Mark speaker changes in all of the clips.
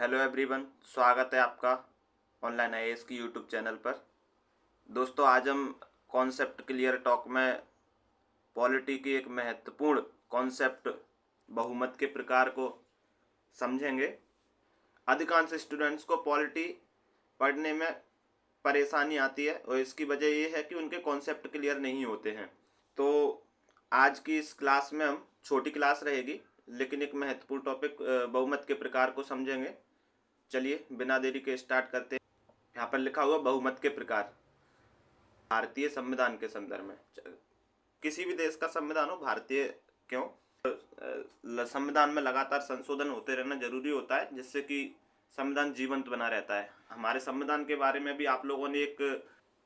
Speaker 1: Hello everyone, स्वागत है आपका ऑनलाइन आईएएस की यूट्यूब चैनल पर। दोस्तों, आज हम कॉन्सेप्ट क्लियर टॉक में पॉलिटी की एक महत्वपूर्ण कॉन्सेप्ट बहुमत के प्रकार को समझेंगे। अधिकांश स्टूडेंट्स को पॉलिटी पढ़ने में परेशानी आती है और इसकी वजह ये है कि उनके कॉन्सेप्ट क्लियर नहीं होते हैं। तो आज की इस क्लास में हम छोटी क्लास रहेगी लेकिन एक महत्वपूर्ण टॉपिक बहुमत के प्रकार को समझेंगे। चलिए बिना देरी के स्टार्ट करते हैं। यहाँ पर लिखा हुआ बहुमत के प्रकार। भारतीय संविधान के संदर्भ में, किसी भी देश का संविधान हो, भारतीय क्यों, संविधान में लगातार संशोधन होते रहना जरूरी होता है जिससे कि संविधान जीवंत बना रहता है। हमारे संविधान के बारे में भी आप लोगों ने एक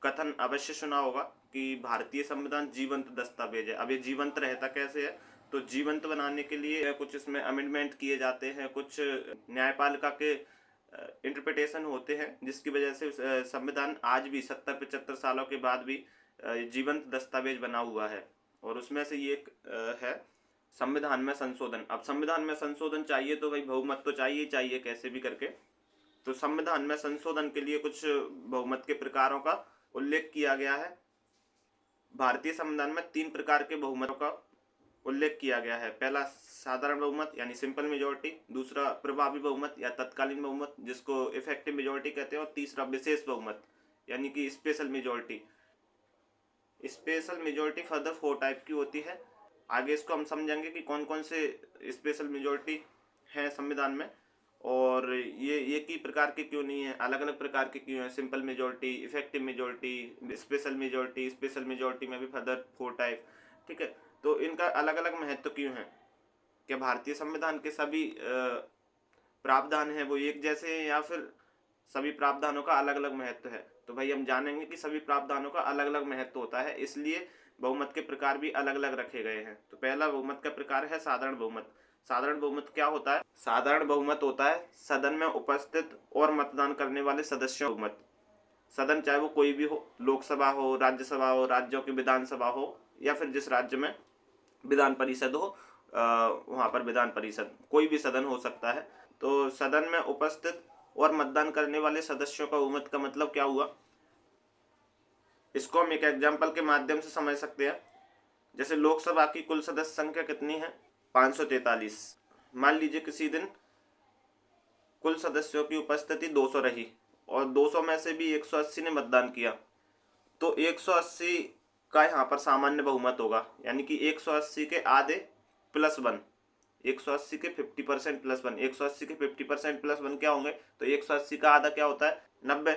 Speaker 1: कथन अवश्य सुना होगा कि भारतीय संविधान जीवंत दस्तावेज है। अब ये जीवंत रहता कैसे है? तो जीवंत बनाने के लिए कुछ इसमें अमेंडमेंट किए जाते हैं, कुछ न्यायपालिका के इंटरप्रिटेशन होते हैं जिसकी वजह से संविधान आज भी 70-75 सालों के बाद भी जीवंत दस्तावेज बना हुआ है। और उसमें से ये एक है संविधान में संशोधन। अब संविधान में संशोधन चाहिए तो भाई बहुमत तो चाहिए ही चाहिए कैसे भी करके। तो संविधान में संशोधन के लिए कुछ बहुमत के प्रकारों का उल्लेख किया गया है। भारतीय संविधान में 3 प्रकार के बहुमतों का उल्लेख किया गया है। पहला साधारण बहुमत यानी सिंपल मेजोरिटी, दूसरा प्रभावी बहुमत या तत्कालीन बहुमत जिसको इफेक्टिव मेजोरिटी कहते हैं, और तीसरा विशेष बहुमत यानी कि special majority. Special majority further 4 type की होती है। आगे इसको हम समझेंगे कि कौन कौन से स्पेशल मेजोरिटी हैं संविधान में और ये एक ही प्रकार के क्यों नहीं है, अलग अलग प्रकार के क्यों हैं। Simple majority, effective majority, special majority, special majority में भी फर्दर 4 टाइप। ठीक है, तो इनका अलग अलग महत्व क्यों है? क्या भारतीय संविधान के सभी प्रावधान हैं वो एक जैसे हैं या फिर सभी प्रावधानों का अलग अलग महत्व है? तो भाई हम जानेंगे कि सभी प्रावधानों का अलग अलग महत्व होता है, इसलिए बहुमत के प्रकार भी अलग अलग रखे गए हैं। तो पहला बहुमत का प्रकार है साधारण बहुमत। साधारण बहुमत क्या होता है? साधारण बहुमत होता है सदन में उपस्थित और मतदान करने वाले सदस्यों का बहुमत। सदन चाहे वो कोई भी हो, लोकसभा हो, राज्यसभा हो, राज्यों की विधानसभा हो, या फिर जिस राज्य में विधान परिषद हो वहाँ पर विधान परिषद, कोई भी सदन हो सकता है। तो सदन में उपस्थित और मतदान करने वाले सदस्यों का बहुमत का मतलब क्या हुआ? इसको हम एक एग्जाम्पल के माध्यम से समझ सकते हैं। जैसे लोकसभा की कुल सदस्य संख्या कितनी है? 543। मान लीजिए किसी दिन कुल सदस्यों की उपस्थिति 200 रही और 200 में से भी 180 ने मतदान किया, तो 180 का यहाँ पर सामान्य बहुमत होगा, यानी कि 180 के आधे प्लस 1, 180 के 50% प्लस 1, 180 के 50% प्लस 1 क्या होंगे? तो 180 का आधा क्या होता है? 90।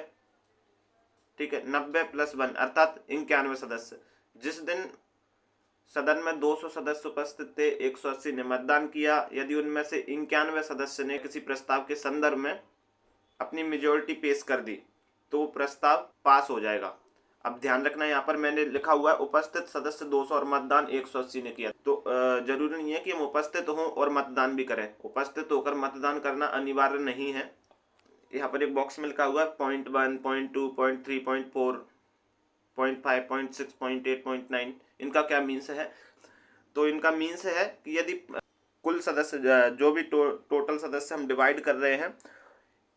Speaker 1: ठीक है, 90 प्लस 1 अर्थात 91 सदस्य। जिस दिन सदन में 200 सदस्य उपस्थित थे, 180 ने मतदान किया, यदि उनमें से 91 सदस्य ने किसी प्रस्ताव के संदर्भ में अपनी मेजोरिटी पेश कर दी तो वो प्रस्ताव पास हो जाएगा। अब ध्यान रखना, यहाँ पर मैंने लिखा हुआ है उपस्थित सदस्य 200 और मतदान 180 ने किया, तो जरूरी नहीं है कि हम उपस्थित हों और मतदान भी करें। उपस्थित होकर मतदान करना अनिवार्य नहीं है। यहाँ पर एक बॉक्स में लिखा हुआ है 0.1, 0.2, 0.3, 0.4, 0.5, 0.6, 0.8, 0.9। इनका क्या मीन्स है? तो इनका मीन्स है कि यदि कुल सदस्य जो भी टोटल सदस्य हम डिवाइड कर रहे हैं,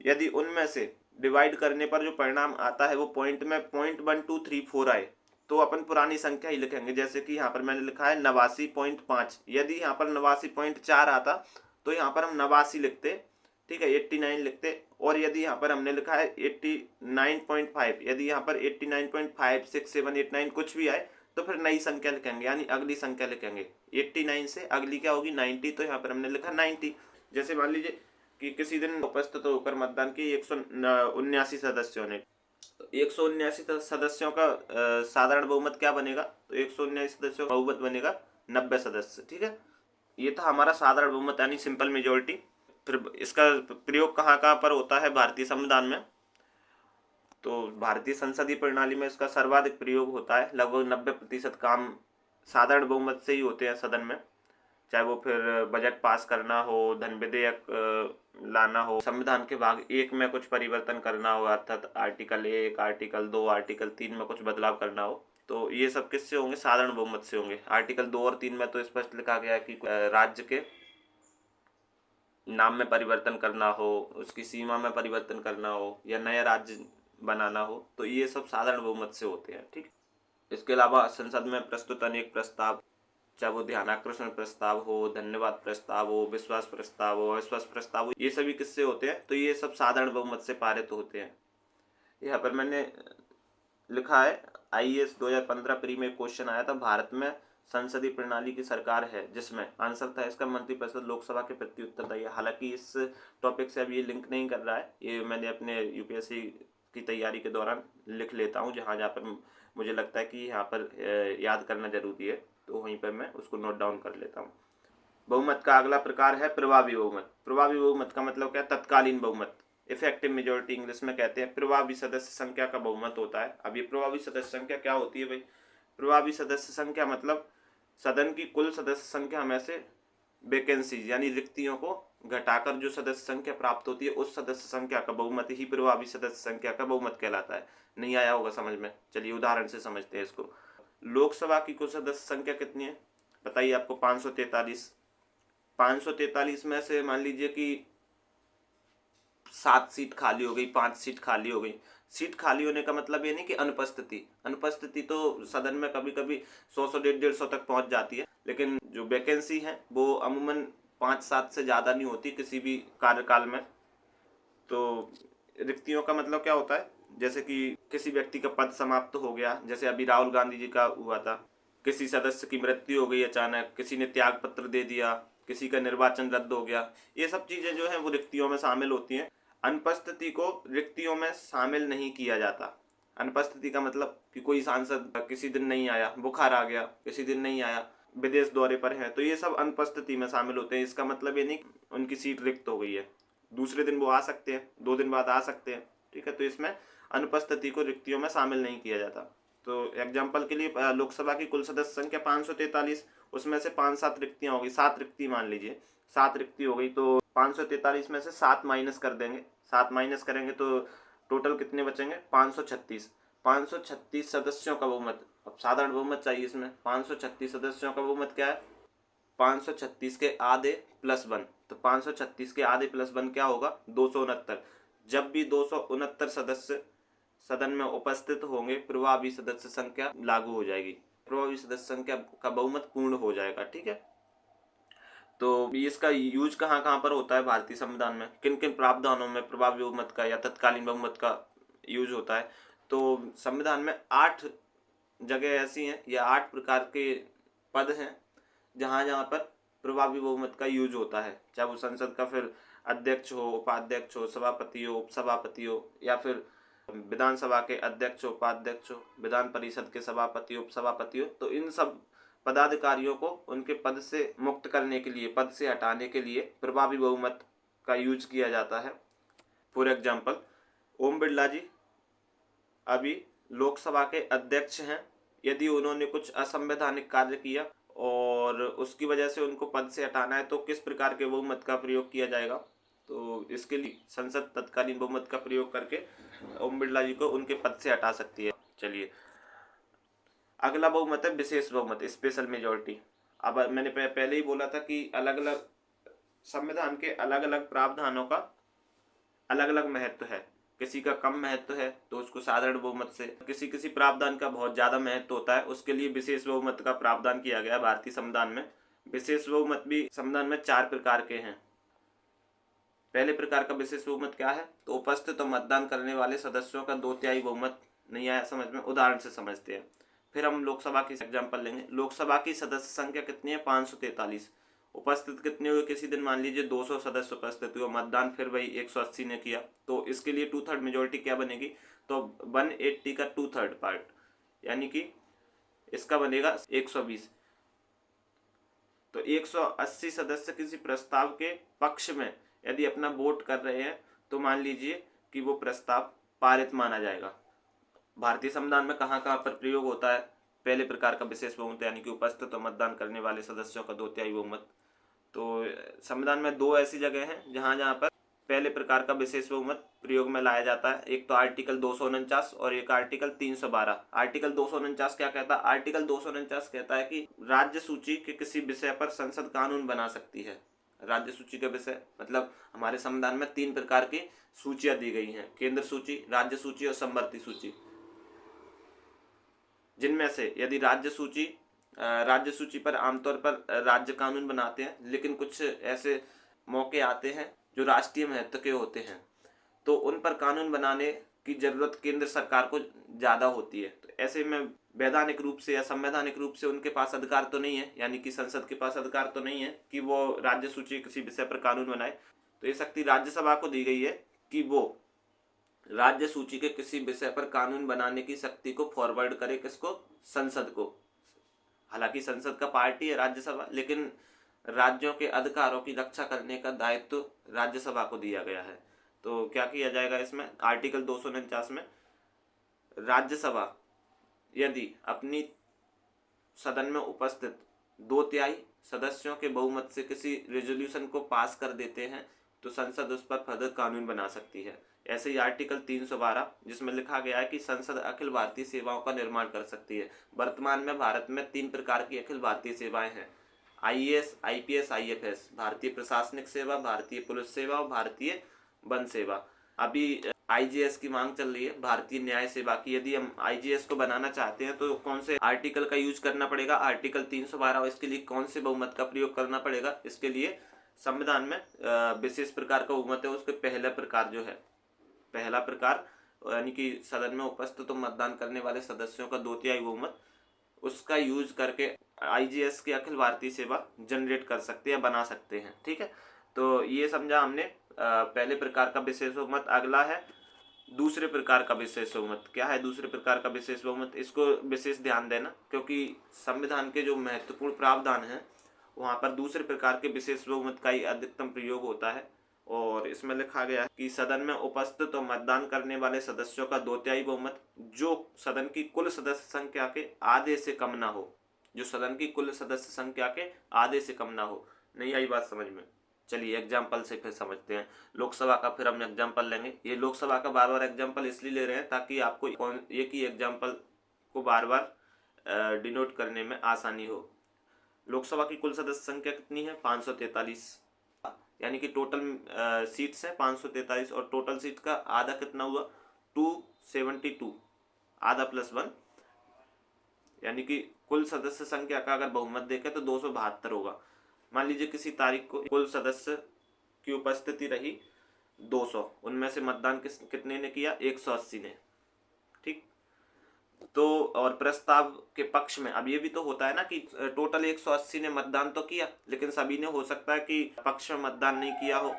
Speaker 1: यदि उनमें से डिवाइड करने पर जो परिणाम आता है वो पॉइंट में 0.1234 आए तो अपन पुरानी संख्या ही लिखेंगे। जैसे कि यहाँ पर मैंने लिखा है 89.5। यदि यहाँ पर 89.4 आता तो यहाँ पर हम 89 लिखते, ठीक है, 89 लिखते। और यदि यहाँ पर हमने लिखा है 89.5, यदि यहाँ पर 89.5, 6, 7, 8, 9 कुछ भी आए तो फिर नई संख्या लिखेंगे, यानी अगली संख्या लिखेंगे। 89 से अगली क्या होगी? 90। तो यहाँ पर हमने लिखा 90। जैसे मान लीजिए कि किसी दिन उपस्थित होकर मतदान किए 179 सदस्यों ने, तो 179 सदस्यों का साधारण बहुमत क्या बनेगा? तो 179 सदस्यों का बहुमत बनेगा 90 सदस्य। ठीक है, ये था हमारा साधारण बहुमत यानी सिंपल मेजोरिटी। फिर इसका प्रयोग कहाँ कहाँ पर होता है भारतीय संविधान में? तो भारतीय संसदीय प्रणाली में इसका सर्वाधिक प्रयोग होता है। लगभग 90% काम साधारण बहुमत से ही होते हैं सदन में, चाहे वो फिर बजट पास करना हो, धन विधेयक लाना हो, संविधान के भाग 1 में कुछ परिवर्तन करना हो, अर्थात आर्टिकल 1, आर्टिकल 2, आर्टिकल 3 में कुछ बदलाव करना हो, तो ये सब किससे होंगे? साधारण बहुमत से होंगे। आर्टिकल 2 और 3 में तो स्पष्ट लिखा गया है कि राज्य के नाम में परिवर्तन करना हो, उसकी सीमा में परिवर्तन करना हो, या नया राज्य बनाना हो, तो ये सब साधारण बहुमत से होते हैं। ठीक। इसके अलावा संसद में प्रस्तुत अनेक प्रस्ताव, चाहे वो ध्यानाकर्षण प्रस्ताव हो, धन्यवाद प्रस्ताव हो, विश्वास प्रस्ताव हो, अविश्वास प्रस्ताव हो, ये सभी किससे होते हैं? तो ये सब साधारण बहुमत से पारित होते हैं। यहाँ पर मैंने लिखा है, आईएएस 2015 प्री में क्वेश्चन आया था, भारत में संसदीय प्रणाली की सरकार है जिसमें, आंसर था इसका मंत्रिपरिषद लोकसभा के प्रति उत्तरदायी है। हालांकि इस टॉपिक से अब ये लिंक नहीं कर रहा है, ये मैंने अपने यूपीएससी की तैयारी के दौरान लिख लेता हूँ, जहाँ जहाँ पर मुझे लगता है कि यहाँ पर याद करना जरूरी है, तो वहीं पर मैं उसको नोट डाउन कर लेता हूँ। बहुमत का अगला प्रकार है प्रभावी बहुमत। प्रभावी बहुमत का मतलब क्या है? तत्कालीन बहुमत, इफेक्टिव मेजोरिटी इंग्लिश में कहते हैं। प्रभावी सदस्य संख्या का बहुमत होता है। अब ये प्रभावी सदस्य संख्या क्या होती है भाई? प्रभावी सदस्य संख्या मतलब सदन की कुल सदस्य संख्या में से वैकेंसीज यानी रिक्तियों को घटाकर जो सदस्य संख्या प्राप्त होती है, उस सदस्य संख्या का बहुमत ही प्रभावी सदस्य संख्या का बहुमत कहलाता है। नहीं आया होगा समझ में? चलिए उदाहरण से समझते हैं इसको। लोकसभा की कुल सदस्य संख्या कितनी है बताइए आपको? 543। 543 में से मान लीजिए कि 7 सीट खाली हो गई, 5 सीट खाली हो गई। सीट खाली होने का मतलब ये नहीं कि अनुपस्थिति तो सदन में कभी कभी 100 150 तक पहुंच जाती है, लेकिन जो वैकेंसी है वो अमूमन 5-7 से ज़्यादा नहीं होती किसी भी कार्यकाल में। तो रिक्तियों का मतलब क्या होता है? जैसे कि किसी व्यक्ति का पद समाप्त हो गया, जैसे अभी राहुल गांधी जी का हुआ था, किसी सदस्य की मृत्यु हो गई अचानक, किसी ने त्याग पत्र दे दिया, किसी का निर्वाचन रद्द हो गया, ये सब चीज़ें जो हैं वो रिक्तियों में शामिल होती हैं। अनुपस्थिति को रिक्तियों में शामिल नहीं किया जाता। अनुपस्थिति का मतलब कि कोई सांसद किसी दिन नहीं आया, बुखार आ गया, किसी दिन नहीं आया, विदेश दौरे पर है, तो ये सब अनुपस्थिति में शामिल होते हैं। इसका मतलब ये नहीं उनकी सीट रिक्त हो गई है, दूसरे दिन वो आ सकते हैं, 2 दिन बाद आ सकते हैं। ठीक है, तो इसमें अनुपस्थिति को रिक्तियों में शामिल नहीं किया जाता। तो एग्जाम्पल के लिए लोकसभा की कुल सदस्य संख्या 543, उसमें से 5-7 रिक्तियां हो गई, 7 रिक्ति मान लीजिए, 7 रिक्ति हो गई, तो 543 में से 7 माइनस कर देंगे, 7 माइनस करेंगे तो टोटल कितने बचेंगे? 536। 536 सदस्यों का बहुमत। अब साधारण बहुमत चाहिए इसमें। 536 सदस्यों का बहुमत क्या है? 536 के आधे प्लस 1, तो 536 के आधे प्लस 1 क्या होगा? 269। जब भी 269 सदस्य सदन में उपस्थित होंगे, प्रभावी सदस्य संख्या लागू हो जाएगी, प्रभावी सदस्य संख्या का बहुमत पूर्ण हो जाएगा। ठीक है, तो इसका यूज कहाँ कहाँ पर होता है भारतीय संविधान में? किन किन प्रावधानों में प्रभावी बहुमत का या तत्कालीन बहुमत का यूज होता है? तो संविधान में 8 जगह ऐसी हैं या 8 प्रकार के पद हैं जहाँ जहाँ पर प्रभावी बहुमत का यूज होता है, चाहे वो संसद का फिर अध्यक्ष हो, उपाध्यक्ष हो, सभापति हो, उपसभापति हो, या फिर विधानसभा के अध्यक्ष हो, उपाध्यक्ष हो, विधान परिषद के सभापति हो, उपसभापति हो। तो इन सब पदाधिकारियों को उनके पद से मुक्त करने के लिए, पद से हटाने के लिए प्रभावी बहुमत का यूज किया जाता है। फॉर एग्जाम्पल, ओम बिरला जी अभी लोकसभा के अध्यक्ष हैं, यदि उन्होंने कुछ असंवैधानिक कार्य किया और उसकी वजह से उनको पद से हटाना है, तो किस प्रकार के बहुमत का प्रयोग किया जाएगा? तो इसके लिए संसद तत्कालीन बहुमत का प्रयोग करके ओम बिरला जी को उनके पद से हटा सकती है। चलिए, अगला बहुमत है विशेष बहुमत, स्पेशल मेजोरिटी। अब मैंने पहले ही बोला था कि अलग अलग संविधान के अलग अलग प्रावधानों का अलग अलग महत्व है। किसी का कम महत्व है तो उसको साधारण बहुमत से, किसी किसी प्रावधान का बहुत ज्यादा महत्व होता है, उसके लिए विशेष बहुमत का प्रावधान किया गया भारतीय संविधान में। विशेष बहुमत भी संविधान में 4 प्रकार के हैं। पहले प्रकार का विशेष बहुमत क्या है? तो उपस्थित और मतदान करने वाले सदस्यों का 2/3 बहुमत। नहीं आया समझ में? उदाहरण से समझते हैं। फिर हम लोकसभा की एग्जाम्पल लेंगे। लोकसभा की सदस्य संख्या कितनी है? 543। उपस्थित कितने हुए? किसी दिन मान लीजिए 200 सदस्य उपस्थित हुए, मतदान फिर वही 180 ने किया, तो इसके लिए 2/3 मेजोरिटी क्या बनेगी? तो 180 का 2/3 पार्ट, यानी कि इसका बनेगा 120। तो 180 सदस्य किसी प्रस्ताव के पक्ष में यदि अपना वोट कर रहे हैं तो मान लीजिए कि वो प्रस्ताव पारित माना जाएगा। भारतीय संविधान में कहाँ कहाँ पर प्रयोग होता है पहले प्रकार का विशेष बहुमत, यानी कि उपस्थित और मतदान करने वाले सदस्यों का 2/3 बहुमत? तो संविधान में 2 ऐसी जगह हैं जहाँ जहाँ पर पहले प्रकार का विशेष बहुमत प्रयोग में लाया जाता है। एक तो आर्टिकल 249 और एक आर्टिकल 312। आर्टिकल 249 क्या कहता है? आर्टिकल 249 कहता है कि राज्य सूची के किसी विषय पर संसद कानून बना सकती है। राज्य सूची का विषय मतलब हमारे संविधान में 3 प्रकार की सूचियां दी गई हैं, केंद्र सूची, राज्य सूची और समवर्ती सूची। जिनमें से यदि राज्य सूची पर आमतौर पर राज्य कानून बनाते हैं, लेकिन कुछ ऐसे मौके आते हैं जो राष्ट्रीय महत्व के होते हैं, तो उन पर कानून बनाने की जरूरत केंद्र सरकार को ज्यादा होती है। तो ऐसे में वैधानिक रूप से या संवैधानिक रूप से उनके पास अधिकार तो नहीं है, यानी कि संसद के पास अधिकार तो नहीं है कि वो राज्य सूची किसी विषय पर कानून बनाए। तो ये शक्ति राज्यसभा को दी गई है कि वो राज्य सूची के किसी विषय पर कानून बनाने की शक्ति को फॉरवर्ड करे, किसको? संसद को। हालांकि संसद का पार्टी है राज्यसभा, लेकिन राज्यों के अधिकारों की रक्षा करने का दायित्व तो राज्यसभा को दिया गया है। तो क्या किया जाएगा इसमें? आर्टिकल 249 में राज्यसभा यदि अपनी सदन में उपस्थित 2/3 सदस्यों के बहुमत से किसी रेजोल्यूशन को पास कर देते हैं तो संसद उस पर फर्दर कानून बना सकती है। ऐसे ही आर्टिकल 312 जिसमें लिखा गया है कि संसद अखिल भारतीय सेवाओं का निर्माण कर सकती है। वर्तमान में भारत में 3 प्रकार की अखिल भारतीय सेवाएं हैं, IAS, IPS, IFS, भारतीय प्रशासनिक सेवा, भारतीय पुलिस सेवा और भारतीय वन सेवा। अभी IGS की मांग चल रही है, भारतीय न्याय सेवा की। यदि हम IGS को बनाना चाहते हैं तो कौन से आर्टिकल का यूज करना पड़ेगा? आर्टिकल 312। और इसके लिए कौन से बहुमत का प्रयोग करना पड़ेगा? इसके लिए संविधान में विशेष प्रकार का बहुमत है, उसके पहला प्रकार जो है, पहला प्रकार यानी कि सदन में उपस्थित तो मतदान करने वाले सदस्यों का 2/3 बहुमत, उसका यूज करके IGS की अखिल भारतीय सेवा जनरेट कर सकते हैं, बना सकते हैं। ठीक है, तो ये समझा हमने पहले प्रकार का विशेष बहुमत। अगला है दूसरे प्रकार का विशेष बहुमत। क्या है दूसरे प्रकार का विशेष बहुमत? इसको विशेष ध्यान देना, क्योंकि संविधान के जो महत्वपूर्ण प्रावधान हैं वहां पर दूसरे प्रकार के विशेष बहुमत का ही अधिकतम प्रयोग होता है। और इसमें लिखा गया है कि सदन में उपस्थित और मतदान करने वाले सदस्यों का 2/3 बहुमत जो सदन की कुल सदस्य संख्या के आधे से कम ना हो, जो सदन की कुल सदस्य संख्या के आधे से कम ना हो। नहीं आई बात समझ में? चलिए एग्जाम्पल से फिर समझते हैं। लोकसभा का फिर हम एग्जाम्पल लेंगे। ये लोकसभा का बार बार एग्जाम्पल इसलिए ले रहे हैं ताकि आपको एक ही एग्जाम्पल को बार बार डिनोट करने में आसानी हो। लोकसभा की कुल सदस्य संख्या कितनी है? 543, यानी कि टोटल सीट्स है 543 और टोटल सीट का आधा कितना हुआ? 272, आधा +1, यानी कि कुल सदस्य संख्या का अगर बहुमत देखें तो 272 होगा। मान लीजिए किसी तारीख को कुल सदस्य की उपस्थिति रही 200, उनमें से मतदान कितने ने किया? 180 ने। ठीक, तो और प्रस्ताव के पक्ष में अब ये भी तो होता है ना कि टोटल 180 ने मतदान तो किया, लेकिन सभी ने, हो सकता है कि पक्ष में मतदान नहीं किया हो।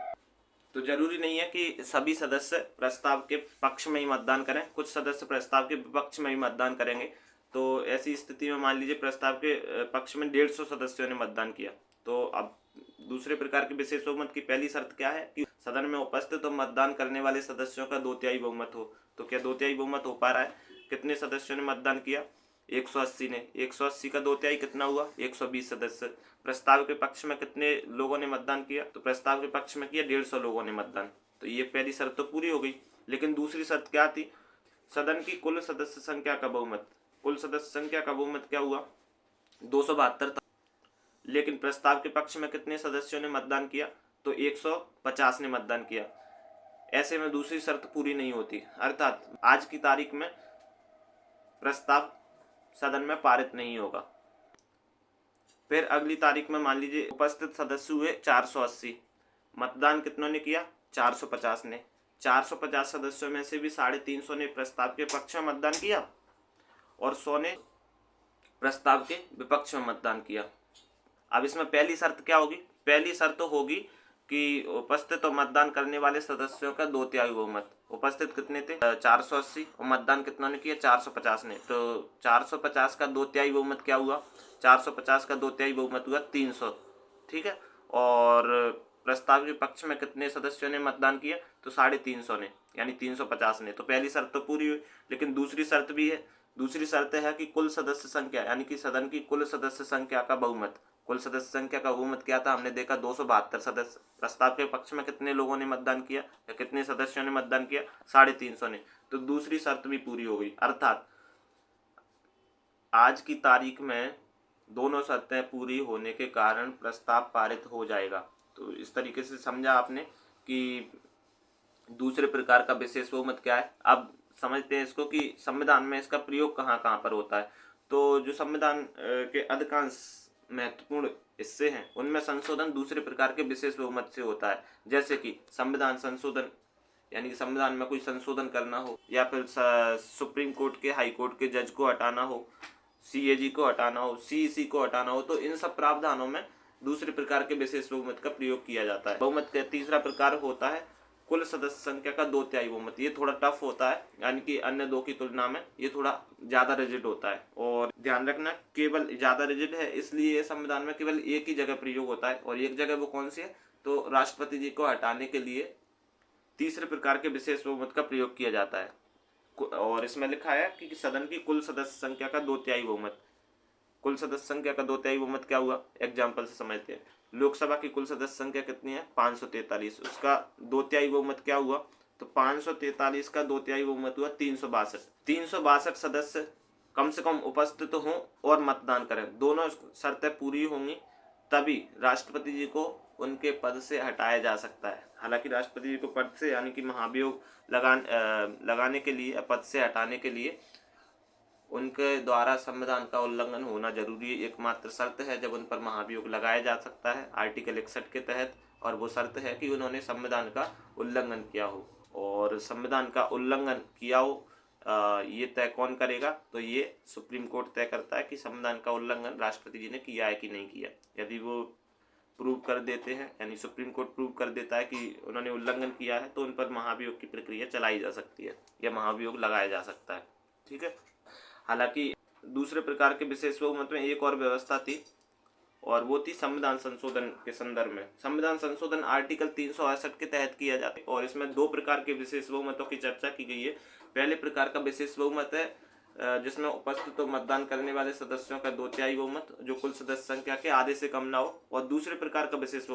Speaker 1: तो जरूरी नहीं है कि सभी सदस्य प्रस्ताव के पक्ष में ही मतदान करें, कुछ सदस्य प्रस्ताव के विपक्ष में ही मतदान करेंगे। तो ऐसी स्थिति में मान लीजिए प्रस्ताव के पक्ष में 150 सदस्यों ने मतदान किया, तो अब दूसरे प्रकार के विशेष बहुमत की पहली शर्त क्या है कि सदन में उपस्थित और मतदान करने वाले सदस्यों का 2/3 बहुमत हो। तो क्या 2/3 बहुमत हो पा रहा है? कितने सदस्यों ने मतदान किया? 180 ने। 180 का 2/3 कितना हुआ? 120 सदस्य। प्रस्ताव के पक्ष में कितने लोगों ने मतदान किया? तो प्रस्ताव के पक्ष में किया 150 लोगों ने मतदान। तो ये पहली शर्त तो पूरी हो गई, लेकिन दूसरी शर्त क्या थी? सदन की कुल सदस्य संख्या का बहुमत। कुल सदस्य संख्या का बहुमत क्या हुआ? 272 था, लेकिन प्रस्ताव के पक्ष में कितने सदस्यों ने मतदान किया? तो 150 ने मतदान किया। ऐसे में दूसरी शर्त पूरी नहीं होती, अर्थात आज की तारीख में प्रस्ताव सदन में पारित नहीं होगा। फिर अगली तारीख में मान लीजिए उपस्थित सदस्य हुए 480, मतदान कितनों ने किया? 450 ने। 450 सदस्यों में से भी 350 ने प्रस्ताव के पक्ष में मतदान किया और 100 ने प्रस्ताव के विपक्ष में मतदान किया। अब इसमें पहली शर्त क्या होगी? पहली शर्त होगी कि उपस्थित और मतदान करने वाले सदस्यों का 2/3 बहुमत। उपस्थित कितने थे? 480 और मतदान कितना ने किया? 450 ने। तो 450 का 2/3 बहुमत क्या हुआ? 450 का 2/3 बहुमत हुआ 300। ठीक है, और प्रस्ताव के पक्ष में कितने सदस्यों ने मतदान किया? तो 350 ने, यानी 350 ने। तो पहली शर्त तो पूरी हुई, लेकिन दूसरी शर्त भी है। दूसरी शर्त है कि कुल सदस्य संख्या, यानी कि सदन की कुल सदस्य संख्या का बहुमत। कुल सदस्य संख्या का बहुमत क्या था? हमने देखा 272 सदस्य। प्रस्ताव के पक्ष में कितने लोगों ने मतदान किया या कितने सदस्यों ने मतदान किया? 350 ने। तो दूसरी शर्त भी पूरी हो गई, अर्थात आज की तारीख में दोनों शर्तें पूरी होने के कारण प्रस्ताव पारित हो जाएगा। तो तो इस तरीके से समझा आपने कि दूसरे प्रकार का विशेष बहुमत क्या है। अब समझते हैं इसको कि संविधान में इसका प्रयोग कहाँ कहाँ पर होता है। तो जो संविधान के अधिकांश महत्वपूर्ण हिस्से हैं उनमें संशोधन दूसरे प्रकार के विशेष बहुमत से होता है, जैसे कि संविधान संशोधन यानी कि संविधान में कोई संशोधन करना हो, या फिर सुप्रीम कोर्ट के हाई कोर्ट के जज को हटाना हो, सीएजी को हटाना हो, सीईसी को हटाना हो, तो इन सब प्रावधानों में दूसरे प्रकार के विशेष बहुमत का प्रयोग किया जाता है। बहुमत का तीसरा प्रकार होता है कुल सदस्य संख्या का 2/3 बहुमत। ये थोड़ा टफ होता है, यानी कि अन्य दो की तुलना में ये थोड़ा ज्यादा रिजिड होता है। और ध्यान रखना, केवल ज्यादा रिजिड है इसलिए ये संविधान में केवल एक ही जगह प्रयोग होता है, और एक जगह वो कौन सी है, तो राष्ट्रपति जी को हटाने के लिए तीसरे प्रकार के विशेष बहुमत का प्रयोग किया जाता है। और इसमें लिखा है कि सदन की कुल सदस्य संख्या का 2/3 बहुमत। कुल सदस्य संख्या का 2/3 बहुमत क्या हुआ, एग्जाम्पल से समझते हैं। लोकसभा की कुल सदस्य संख्या कितनी है, 543, उसका 2/3 बहुमत क्या हुआ, तो 543 का 2/3 बहुमत हुआ 362। 362 सदस्य कम से कम उपस्थित हों और मतदान करें, दोनों शर्तें पूरी होंगी तभी राष्ट्रपति जी को उनके पद से हटाया जा सकता है। हालांकि राष्ट्रपति जी को पद से यानी कि महाभियोग लगाने के लिए, पद से हटाने के लिए उनके द्वारा संविधान का उल्लंघन होना जरूरी है। एकमात्र शर्त है जब उन पर महाभियोग लगाया जा सकता है आर्टिकल 61 के तहत, और वो शर्त है कि उन्होंने संविधान का उल्लंघन किया हो। और संविधान का उल्लंघन किया हो ये तय कौन करेगा, तो ये सुप्रीम कोर्ट तय करता है कि संविधान का उल्लंघन राष्ट्रपति जी ने किया है कि नहीं किया। यदि वो प्रूव कर देते हैं, यानी सुप्रीम कोर्ट प्रूव कर देता है कि उन्होंने उल्लंघन किया है, तो उन पर महाभियोग की प्रक्रिया चलाई जा सकती है या महाभियोग लगाया जा सकता है। ठीक है। हालांकि दूसरे प्रकार के विशेष बहुमत में एक और व्यवस्था थी, और वो थी संविधान संशोधन के संदर्भ में। संविधान संशोधन आर्टिकल 368 के तहत किया जाता है, और इसमें दो प्रकार के विशेष बहुमतों की चर्चा की गई है। पहले प्रकार का विशेष बहुमत है जिसमें उपस्थित मतदान करने वाले सदस्यों का 2/3 बहुमत जो कुल सदस्य संख्या के आधे से कम ना हो। और दूसरे प्रकार का विशेष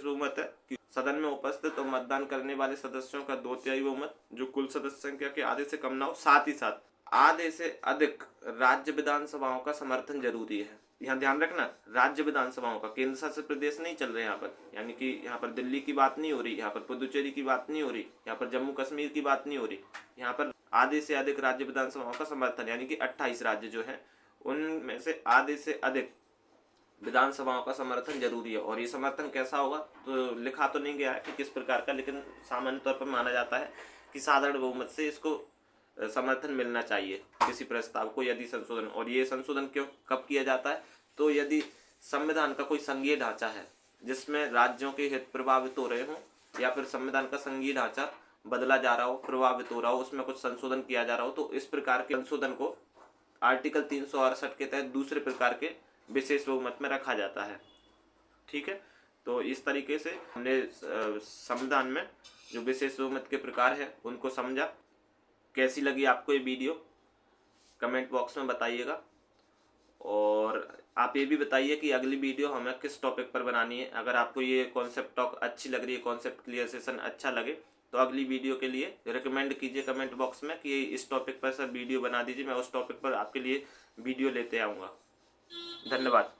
Speaker 1: बहुमत है कि सदन में उपस्थित और मतदान करने वाले सदस्यों का 2/3 बहुमत जो कुल सदस्य संख्या के आधे से कम ना हो, साथ ही साथ आधे से अधिक राज्य विधानसभाओं का समर्थन जरूरी है। यहाँ ध्यान रखना, राज्य विधानसभाओं का, केंद्र शासित प्रदेश नहीं चल रहे यहाँ पर, यानी कि यहाँ पर दिल्ली की बात नहीं हो रही, यहाँ पर पुदुचेरी की बात नहीं हो रही, यहाँ पर जम्मू कश्मीर की बात नहीं हो रही। यहाँ पर आधे से अधिक राज्य विधानसभाओं का समर्थन, यानी कि 28 राज्य जो है उनमें से आधे से अधिक विधानसभाओं का समर्थन जरूरी है। और ये समर्थन कैसा होगा, तो लिखा तो नहीं गया है कि किस प्रकार का, लेकिन सामान्य तौर पर माना जाता है कि साधारण बहुमत से इसको समर्थन मिलना चाहिए किसी प्रस्ताव को, यदि संशोधन। और ये संशोधन क्यों कब किया जाता है, तो यदि संविधान का कोई संघीय ढांचा है जिसमें राज्यों के हित प्रभावित हो रहे हों, या फिर संविधान का संघीय ढांचा बदला जा रहा हो, प्रभावित हो रहा हो, उसमें कुछ संशोधन किया जा रहा हो, तो इस प्रकार के संशोधन को आर्टिकल 368 के तहत दूसरे प्रकार के विशेष बहुमत में रखा जाता है। ठीक है। तो इस तरीके से हमने संविधान में जो विशेष बहुमत के प्रकार है उनको समझा। कैसी लगी आपको ये वीडियो कमेंट बॉक्स में बताइएगा, और आप ये भी बताइए कि अगली वीडियो हमें किस टॉपिक पर बनानी है। अगर आपको ये कॉन्सेप्ट टॉक अच्छी लग रही है, कॉन्सेप्ट क्लियर सेशन अच्छा लगे, तो अगली वीडियो के लिए रिकमेंड कीजिए कमेंट बॉक्स में कि इस टॉपिक पर सर वीडियो बना दीजिए, मैं उस टॉपिक पर आपके लिए वीडियो लेते आऊँगा। धन्यवाद।